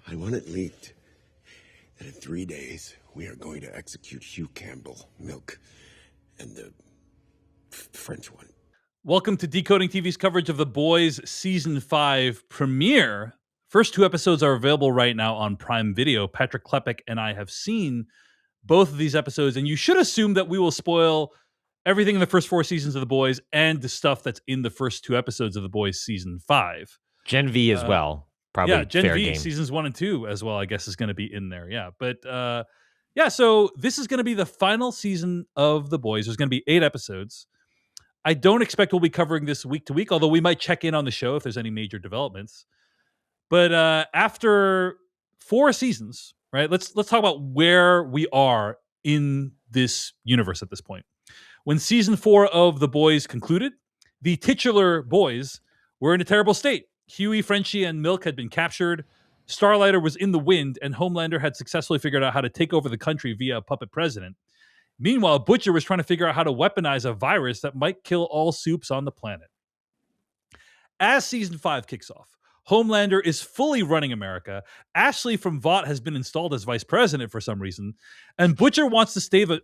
I want it leaked that in 3 days we are going to execute Hugh Campbell, Milk, and the French one. Welcome to Decoding TV's coverage of The Boys Season 5 premiere. First 2 episodes are available right now on Prime Video. Patrick Klepek and I have seen both of these episodes, and you should assume that we will spoil everything in the first 4 seasons of The Boys and the stuff that's in the first 2 episodes of The Boys Season 5. Gen V as well. Probably yeah, Gen fair V game. seasons 1 and 2 as well, I guess, is going to be in there. Yeah, but so this is going to be the final season of The Boys. There's going to be 8 episodes. I don't expect we'll be covering this week to week, although we might check in on the show if there's any major developments. But after 4 seasons, right? Let's talk about where we are in this universe at this point. When season 4 of The Boys concluded, the titular boys were in a terrible state. Huey, Frenchie, and Milk had been captured. Starlighter was in the wind, and Homelander had successfully figured out how to take over the country via a puppet president. Meanwhile, Butcher was trying to figure out how to weaponize a virus that might kill all soups on the planet. As season 5 kicks off, Homelander is fully running America. Ashley from Vought has been installed as vice president for some reason. And Butcher wants to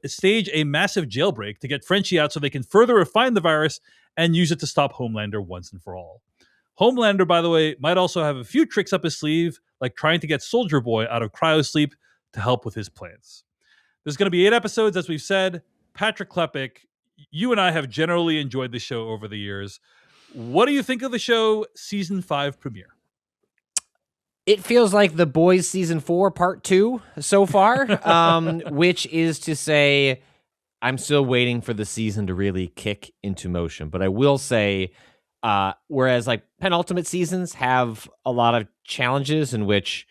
stage a massive jailbreak to get Frenchie out so they can further refine the virus and use it to stop Homelander once and for all. Homelander, by the way, might also have a few tricks up his sleeve, like trying to get Soldier Boy out of cryosleep to help with his plans. There's going to be 8 episodes, as we've said. Patrick Klepek, you and I have generally enjoyed the show over the years. What do you think of the show season 5 premiere? It feels like The Boys season 4 part 2 so far, which is to say I'm still waiting for the season to really kick into motion. But I will say, whereas like penultimate seasons have a lot of challenges in which,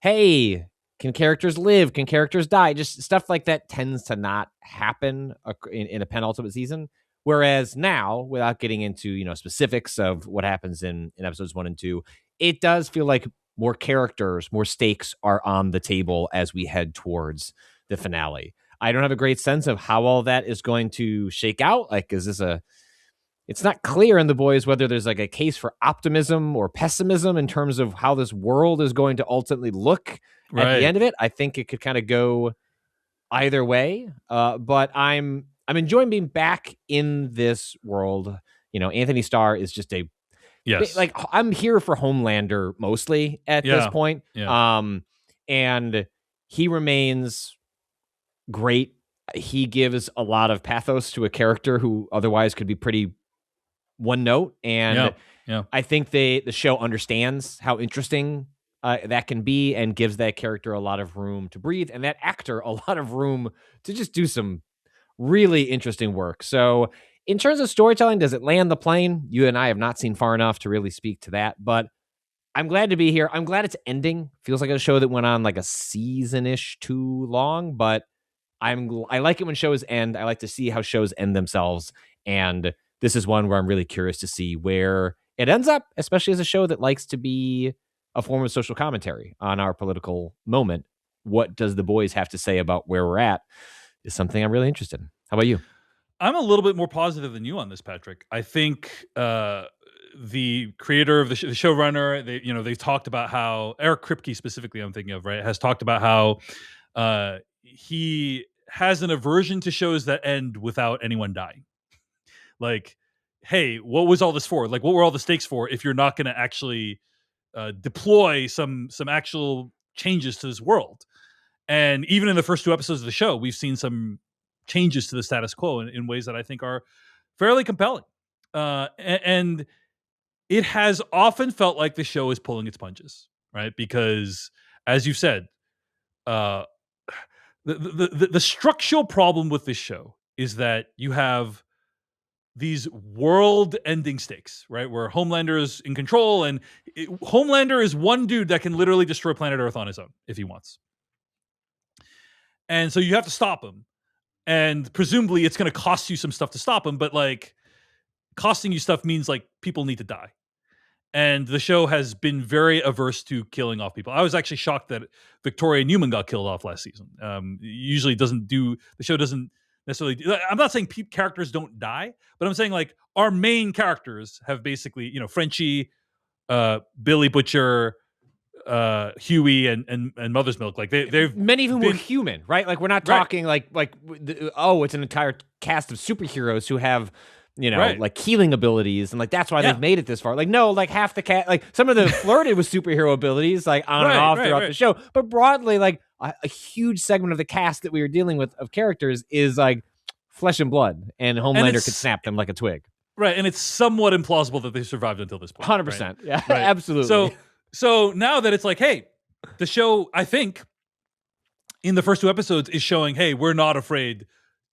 hey, can characters live? Can characters die? Just stuff like that tends to not happen in a penultimate season. Whereas now, without getting into specifics of what happens in episodes 1 and 2, it does feel like more characters, more stakes are on the table as we head towards the finale. I don't have a great sense of how all that is going to shake out. Like, it's not clear in The Boys whether there's like a case for optimism or pessimism in terms of how this world is going to ultimately look at the end of it. I think it could kind of go either way. But I'm enjoying being back in this world. Anthony Starr is just like, I'm here for Homelander mostly at this point. Yeah. And he remains great. He gives a lot of pathos to a character who otherwise could be pretty one note. And I think the show understands how interesting that can be and gives that character a lot of room to breathe and that actor a lot of room to just do some really interesting work. So in terms of storytelling, does it land the plane? You and I have not seen far enough to really speak to that, but I'm glad to be here. I'm glad it's ending. Feels like a show that went on like a season-ish too long, but I like it when shows end. I like to see how shows end themselves, and this is one where I'm really curious to see where it ends up, especially as a show that likes to be a form of social commentary on our political moment. What does The Boys have to say about where we're at is something I'm really interested in. How about you? I'm a little bit more positive than you on this, Patrick. I think the creator of the showrunner, they've talked about how Eric Kripke specifically, I'm thinking of, right, has talked about how he has an aversion to shows that end without anyone dying. Like, hey, what was all this for? Like, what were all the stakes for if you're not going to actually deploy some actual changes to this world? And even in the first 2 episodes of the show, we've seen some changes to the status quo in ways that I think are fairly compelling. And it has often felt like the show is pulling its punches, right? Because, as you said, the structural problem with this show is that you have these world-ending stakes, right? Where Homelander is in control, and Homelander is one dude that can literally destroy planet Earth on his own if he wants. And so you have to stop him. And presumably it's going to cost you some stuff to stop him, but like costing you stuff means like people need to die. And the show has been very averse to killing off people. I was actually shocked that Victoria Newman got killed off last season. Usually the show doesn't necessarily I'm not saying characters don't die, but I'm saying like our main characters have basically, Frenchie, Billy Butcher, Huey and Mother's Milk. Like they've many of whom been, were human, right? Like we're not Right. talking it's an entire cast of superheroes who have Right. like healing abilities, and like that's why Yeah. they've made it this far. Like no, like half the cat, like some of them flirted with superhero abilities, like on and Right, off right, throughout right. the show. But broadly, like a huge segment of the cast that we were dealing with of characters is like flesh and blood, and Homelander it's- could snap them like a twig. Right, and it's somewhat implausible that they survived until this point. 100%, yeah, Right. absolutely. So now that it's like, hey, the show, I think, in the first 2 episodes is showing, hey, we're not afraid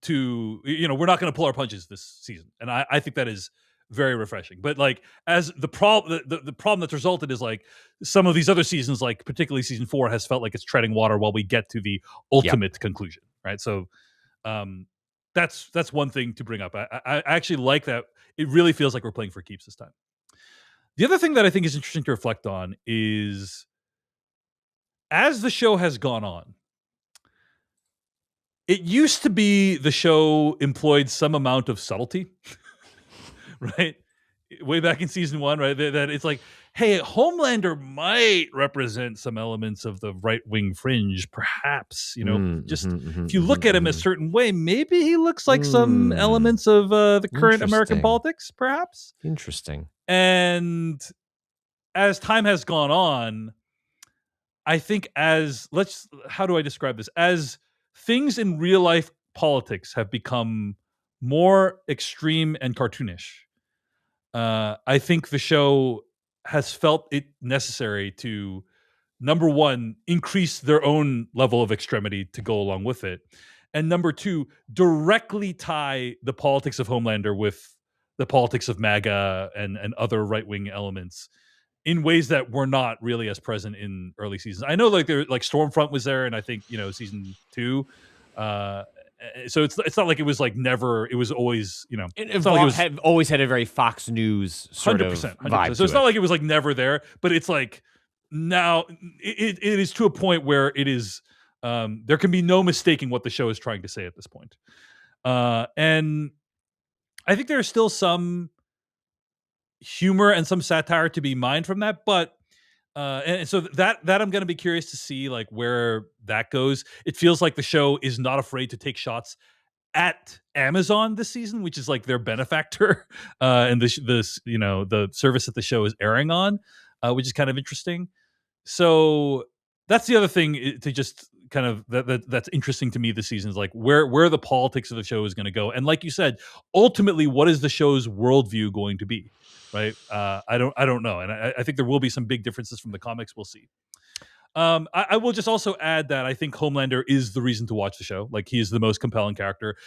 to, we're not going to pull our punches this season, and I think that is very refreshing. But like, as the problem that's resulted is like some of these other seasons, like particularly season 4, has felt like it's treading water while we get to the ultimate conclusion, right? So, that's one thing to bring up. I actually like that. It really feels like we're playing for keeps this time. The other thing that I think is interesting to reflect on is, as the show has gone on, it used to be the show employed some amount of subtlety, right? Way back in season 1, right? That it's like, hey, Homelander might represent some elements of the right-wing fringe, perhaps. If you look at him a certain way, maybe he looks like some elements of the current American Interesting. politics, perhaps. Interesting. And as time has gone on, I think how do I describe this? As things in real life politics have become more extreme and cartoonish, I think the show has felt it necessary to, number one, increase their own level of extremity to go along with it. And number 2, directly tie the politics of Homelander with the politics of MAGA and other right-wing elements in ways that were not really as present in early seasons. I know like Stormfront was there, and I think, season 2. So it's not like it was like never. It was always, it's not like it was had always had a very Fox News sort 100%, of vibe. So it's not like it was like never there, but it's like now it is to a point where it is. There can be no mistaking what the show is trying to say at this point, and I think there's still some humor and some satire to be mined from that, but and so that I'm going to be curious to see like where that goes. It feels like the show is not afraid to take shots at Amazon this season, which is like their benefactor, and the service that the show is airing on, which is kind of interesting. So that's the other thing to just kind of that's interesting to me this season, is like where the politics of the show is going to go, and like you said, ultimately, what is the show's worldview going to be? Right? I don't know, and I think there will be some big differences from the comics. We'll see. I will just also add that I think Homelander is the reason to watch the show. Like, he is the most compelling character.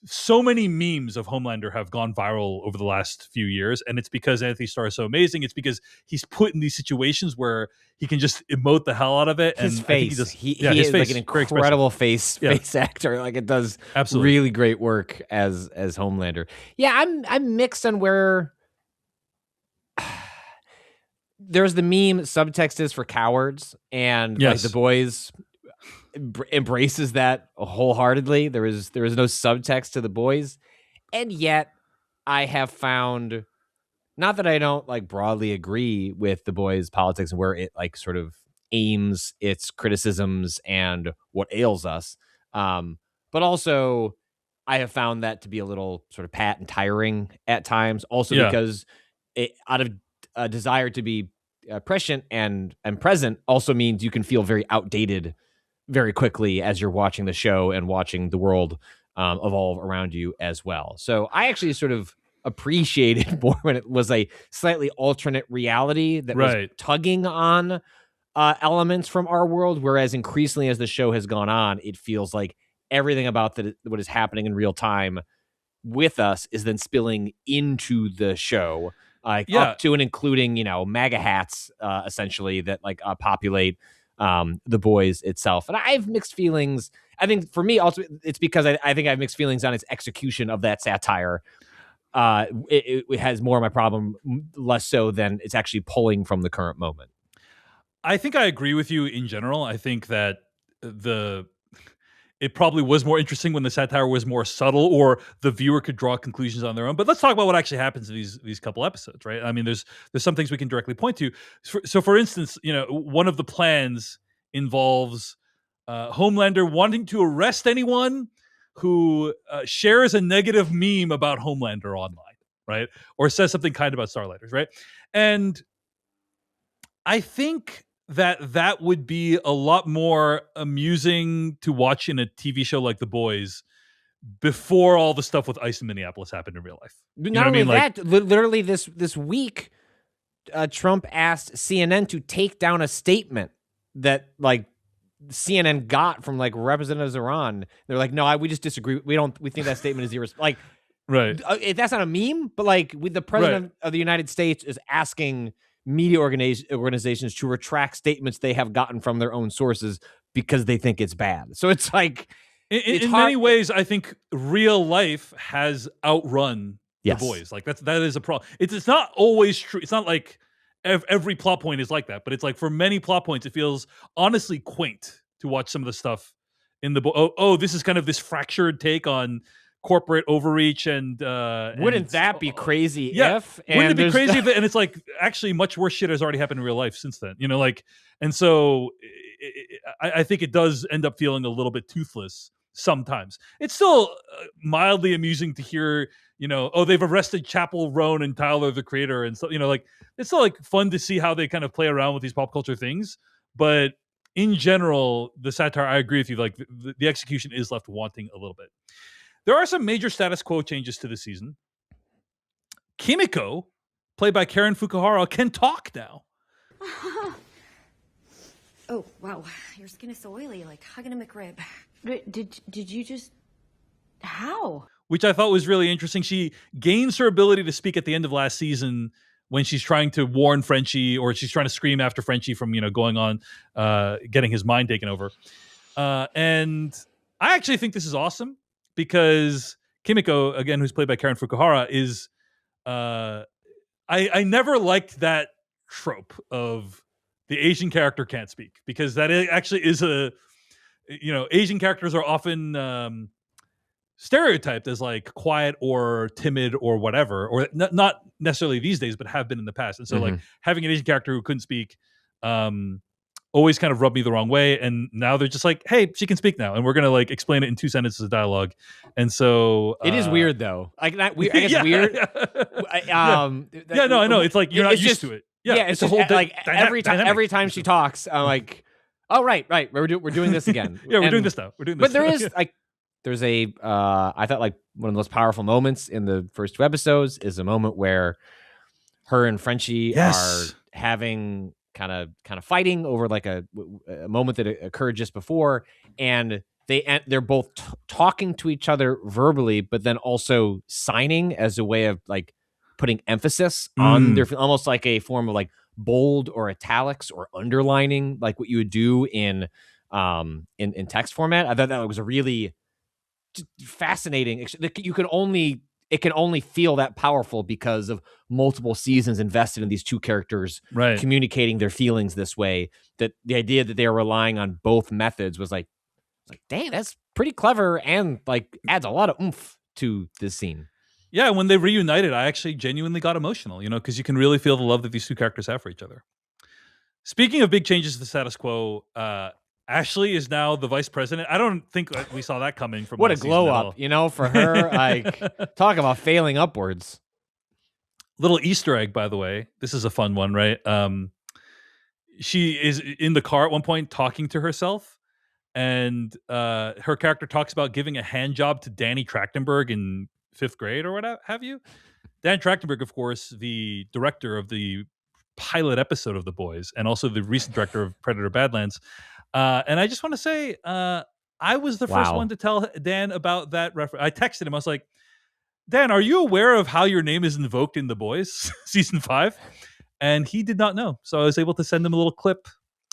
So many memes of Homelander have gone viral over the last few years, and it's because Anthony Starr is so amazing. It's because he's put in these situations where he can just emote the hell out of it. His and face, he is face, like an incredible face actor. Like, it does absolutely really great work as Homelander. Yeah, I'm mixed on where. There's the meme subtext is for cowards, and like the boys embraces that wholeheartedly. There is no subtext to the boys, and yet I have found, not that I don't like broadly agree with the boys' politics and where it like sort of aims its criticisms and what ails us, but also I have found that to be a little sort of pat and tiring at times. Also because out of a desire to be prescient and present also means you can feel very outdated very quickly as you're watching the show and watching the world evolve around you as well. So I actually sort of appreciated more when it was a slightly alternate reality that was tugging on elements from our world, whereas increasingly as the show has gone on, it feels like everything about what is happening in real time with us is then spilling into the show. Up to and including, MAGA hats, essentially, that like populate the boys itself. And I have mixed feelings. I think for me, also, it's because I think I have mixed feelings on its execution of that satire. It has more of my problem, less so than it's actually pulling from the current moment. I think I agree with you in general. I think that it probably was more interesting when the satire was more subtle, or the viewer could draw conclusions on their own. But let's talk about what actually happens in these couple episodes, right? I mean, there's some things we can directly point to. So for instance, one of the plans involves Homelander wanting to arrest anyone who shares a negative meme about Homelander online, right? Or says something kind about Starlighters, right? And I think that would be a lot more amusing to watch in a TV show like The Boys before all the stuff with ICE in Minneapolis happened in real life. Not only that, literally this week, Trump asked CNN to take down a statement that like CNN got from like representatives Iran. They're like, no, we just disagree. We think that statement is irresponsible. Like, right? That's not a meme, but like, with the president of the United States is asking media organizations to retract statements they have gotten from their own sources because they think it's bad. So it's like, in many ways, I think real life has outrun The Boys. Like that is a problem. It's not always true. It's not like every plot point is like that, but it's like for many plot points, it feels honestly quaint to watch some of the stuff in the book. Oh, this is kind of this fractured take on corporate overreach and wouldn't that be crazy if? Wouldn't it be crazy if and it's like actually much worse shit has already happened in real life since then, and so I think it does end up feeling a little bit toothless sometimes. It's still mildly amusing to hear, they've arrested Chappell Roan and Tyler the Creator, and so it's still like fun to see how they kind of play around with these pop culture things. But in general, the satire, I agree with you, like the execution is left wanting a little bit. There are some major status quo changes to the season. Kimiko, played by Karen Fukuhara, can talk now. Oh, wow. Your skin is so oily, like hugging a McRib. Did you just... How? Which I thought was really interesting. She gains her ability to speak at the end of last season when she's trying to warn Frenchie, or she's trying to scream after Frenchie from, going on, getting his mind taken over. And I actually think this is awesome, because Kimiko, again, who's played by Karen Fukuhara, is I never liked that trope of the Asian character can't speak, because that actually is Asian characters are often stereotyped as like quiet or timid or whatever, or not necessarily these days, but have been in the past. And so like having an Asian character who couldn't speak always kind of rubbed me the wrong way. And now they're just like, hey, she can speak now, and we're gonna like explain it in 2 sentences of dialogue. And so it is weird though. Like not weird. I guess weird. No, I know. It's like you're not used to it. Yeah, it's a whole like every time she talks, I'm like, oh right, we're doing this again. We're doing this now. We're doing this. But there is like there's a I thought like one of the most powerful moments in the first 2 episodes is a moment where her and Frenchie are having kind of fighting over like a moment that occurred just before, and they're both talking to each other verbally, but then also signing as a way of like putting emphasis on their, almost like a form of like bold or italics or underlining, like what you would do in text format. I thought that was a really fascinating. It can only feel that powerful because of multiple seasons invested in these 2 characters communicating their feelings this way. That the idea that they are relying on both methods was like, dang, that's pretty clever, and like adds a lot of oomph to this scene. Yeah, when they reunited, I actually genuinely got emotional, because you can really feel the love that these 2 characters have for each other. Speaking of big changes to the status quo, Ashley is now the vice president. I don't think we saw that coming from what a glow up, for her. Like, talk about failing upwards. Little Easter egg, by the way. This is a fun one, right? She is in the car at one point talking to herself, and her character talks about giving a hand job to Danny Trachtenberg in 5th grade or what have you. Dan Trachtenberg, of course, the director of the pilot episode of The Boys, and also the recent director of Predator Badlands. And I just want to say, I was the first one to tell Dan about that reference. I texted him. I was like, Dan, are you aware of how your name is invoked in The Boys season 5? And he did not know. So I was able to send him a little clip.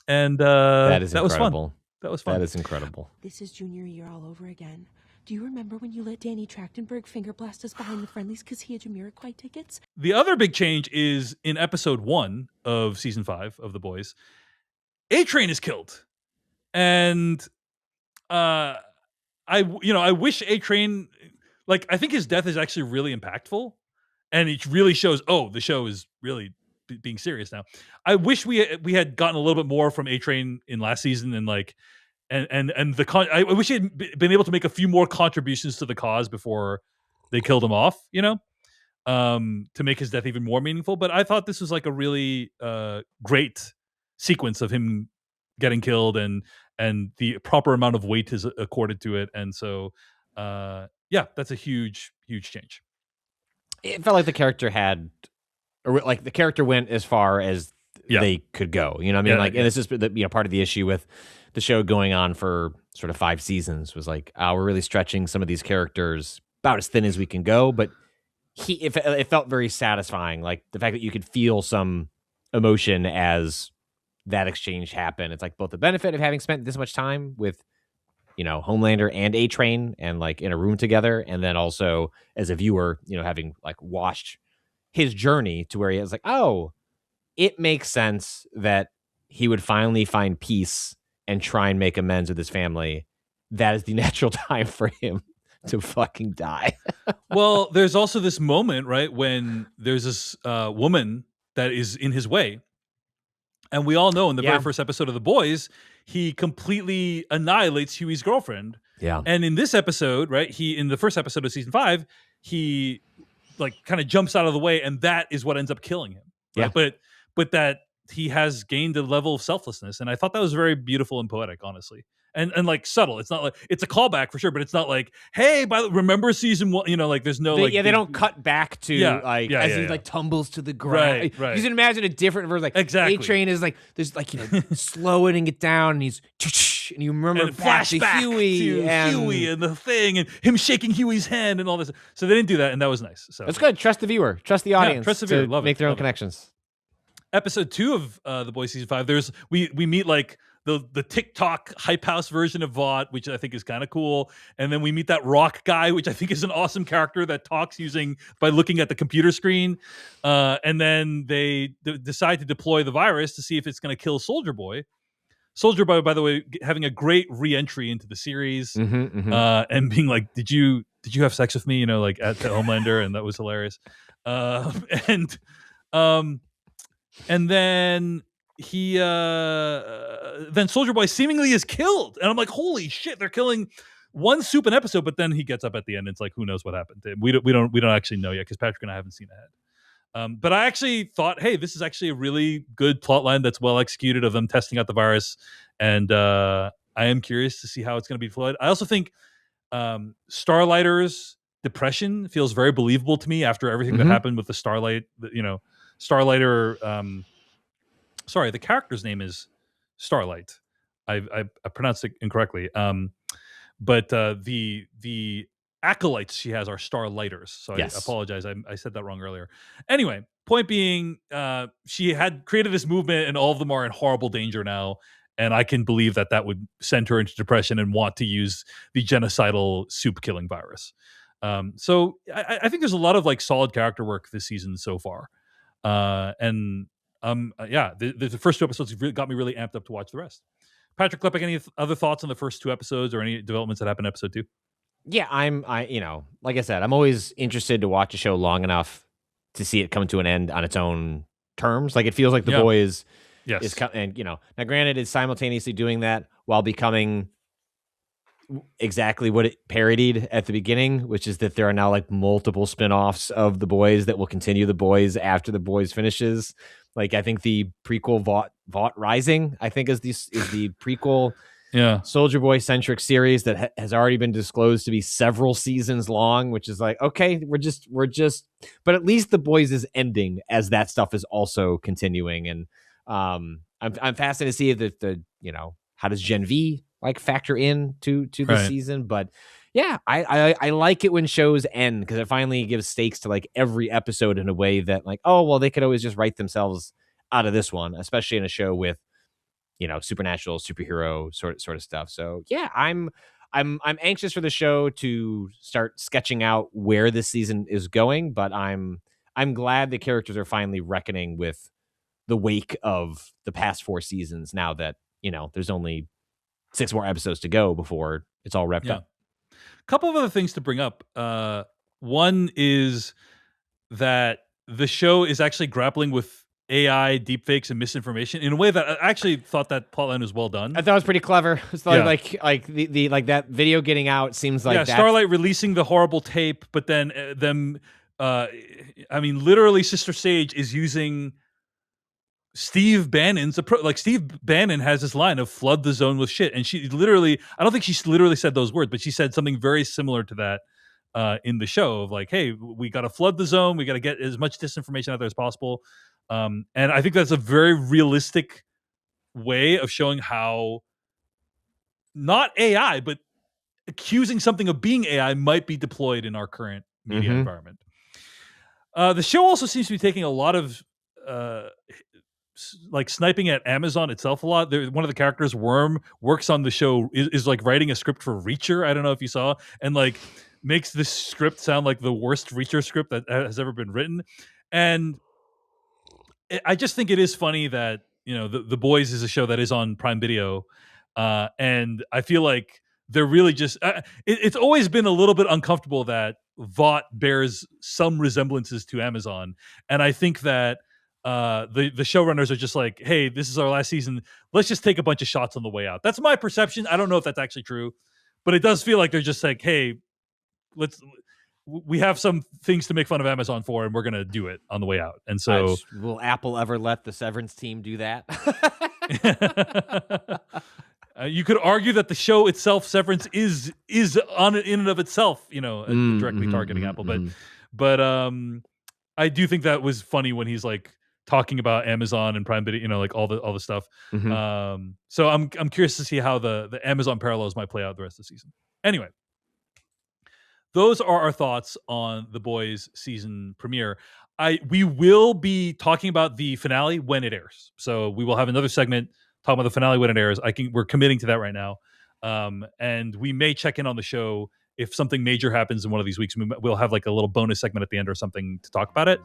And that was fun. That was fun. That is incredible. This is junior year all over again. Do you remember when you let Danny Trachtenberg finger blast us behind the friendlies because he had Jamiroquai tickets? The other big change is in episode 1 of season 5 of The Boys, A-Train is killed. And I wish A-Train, like, I think his death is actually really impactful, and it really shows, the show is really being serious now. I wish we had gotten a little bit more from A-Train in last season, and like, and I wish he had been able to make a few more contributions to the cause before they killed him off, to make his death even more meaningful. But I thought this was like a really great sequence of him getting killed, and the proper amount of weight is accorded to it. And so, that's a huge change. It felt like the character had, or like the character went as far as they could go. You know what I mean? And this is part of the issue with the show going on for sort of 5 seasons was like, we're really stretching some of these characters about as thin as we can go. But it felt very satisfying. Like the fact that you could feel some emotion as that exchange happened. It's like both the benefit of having spent this much time with, Homelander and A-Train and like in a room together. And then also as a viewer, having like watched his journey to where he was like, oh, it makes sense that he would finally find peace and try and make amends with his family. That is the natural time for him to fucking die. Well, there's also this moment, right, when there's this woman that is in his way. And we all know in the very first episode of The Boys, he completely annihilates Huey's girlfriend. Yeah. And in this episode, right, in the first episode of season 5, he like kind of jumps out of the way, and that is what ends up killing him. Right? Yeah. But that he has gained a level of selflessness. And I thought that was very beautiful and poetic, honestly. And like subtle. It's not like it's a callback for sure, but it's not like, hey, remember season 1? Like there's no they don't cut back to as he like tumbles to the ground. Right. You can imagine a different version. Like exactly. A-Train is like there's like slowing it down, and he's and you remember and flashback to Huey and the thing, and him shaking Huey's hand and all this. So they didn't do that, and that was nice. So that's good. Trust the viewer. Trust the audience. Trust the viewer. Love make it. their own Love connections. Episode 2 of The Boys season 5. We meet like the TikTok hype house version of Vought, which I think is kind of cool. And then we meet that rock guy, which I think is an awesome character that talks by looking at the computer screen. And then they decide to deploy the virus to see if it's going to kill Soldier Boy. Soldier Boy, by the way, having a great re-entry into the series, and being like, "Did you have sex with me?" Like at the Homelander, and that was hilarious. And then then Soldier Boy seemingly is killed, and I'm like, holy shit, they're killing one soup an episode. But then he gets up at the end, and it's like, who knows what happened? We don't actually know yet, because Patrick and I haven't seen ahead. But I actually thought, hey, this is actually a really good plot line that's well executed of them testing out the virus, and I am curious to see how it's going to be deployed. I also think Starlighter's depression feels very believable to me after everything that happened with the Starlight. Starlighter. Sorry, the character's name is Starlight. I pronounced it incorrectly. But the acolytes she has are Starlighters. So yes. I apologize. I said that wrong earlier. Anyway, point being, she had created this movement, and all of them are in horrible danger now. And I can believe that would send her into depression and want to use the genocidal soup-killing virus. So I think there's a lot of like solid character work this season so far. The first 2 episodes got me really amped up to watch the rest. Patrick Klepek, any other thoughts on the first 2 episodes or any developments that happened in episode 2? Yeah, like I said, I'm always interested to watch a show long enough to see it come to an end on its own terms. Like it feels like The Boys is, and now granted, it's simultaneously doing that while becoming exactly what it parodied at the beginning, which is that there are now like multiple spin-offs of The Boys that will continue The Boys after The Boys finishes. Like I think the prequel Vought Rising, I think is the prequel Soldier Boy centric series that has already been disclosed to be several seasons long, which is like, okay, we're just, but at least The Boys is ending as that stuff is also continuing. And I'm fascinated to see if how does Gen V like factor in to the season. But yeah, I like it when shows end, because it finally gives stakes to like every episode in a way that like, oh, well, they could always just write themselves out of this one, especially in a show with, supernatural superhero sort of stuff. So yeah, I'm anxious for the show to start sketching out where this season is going, but I'm glad the characters are finally reckoning with the wake of the past 4 seasons now that, there's only 6 more episodes to go before it's all wrapped up. couple of other things to bring up. One is that the show is actually grappling with AI, deepfakes, and misinformation in a way that I actually thought that plotline was well done. I thought it was pretty clever. It's Yeah. like the like that video getting out seems like that's... Starlight releasing the horrible tape, but then literally Sister Sage is using Steve Bannon's approach. Like Steve Bannon has this line of "flood the zone with shit," and she literally, I don't think she literally said those words, but she said something very similar to that in the show of like, "Hey, we got to flood the zone. We got to get as much disinformation out there as possible." And I think that's a very realistic way of showing how not AI, but accusing something of being AI might be deployed in our current media environment. The show also seems to be taking a lot of sniping at Amazon itself a lot. One of the characters, Worm, works on the show, is like writing a script for Reacher. I don't know if you saw, and like makes this script sound like the worst Reacher script that has ever been written. And I just think it is funny that, The Boys is a show that is on Prime Video. And I feel like they're really just, it's always been a little bit uncomfortable that Vought bears some resemblances to Amazon. And I think that the showrunners are just like, hey, this is our last season. Let's just take a bunch of shots on the way out. That's my perception. I don't know if that's actually true, but it does feel like they're just like, hey, we have some things to make fun of Amazon for, and we're going to do it on the way out. And so will Apple ever let the Severance team do that? You could argue that the show itself, Severance, is on in and of itself, directly targeting Apple. But I do think that was funny when he's like talking about Amazon and Prime Video, like all the stuff. So I'm curious to see how the Amazon parallels might play out the rest of the season. Anyway, those are our thoughts on The Boys season premiere. We will be talking about the finale when it airs. So we will have another segment talking about the finale when it airs. We're committing to that right now. And we may check in on the show if something major happens in one of these weeks. We'll have like a little bonus segment at the end or something to talk about it.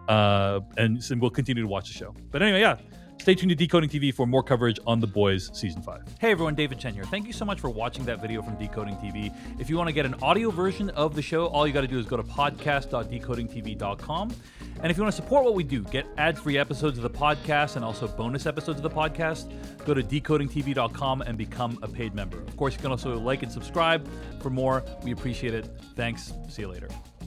And we'll continue to watch the show. But anyway, stay tuned to Decoding TV for more coverage on The Boys Season 5. Hey everyone, David Chen here. Thank you so much for watching that video from Decoding TV. If you want to get an audio version of the show, all you got to do is go to podcast.decodingtv.com. And if you want to support what we do, get ad-free episodes of the podcast and also bonus episodes of the podcast, go to decodingtv.com and become a paid member. Of course, you can also like and subscribe for more. We appreciate it. Thanks. See you later.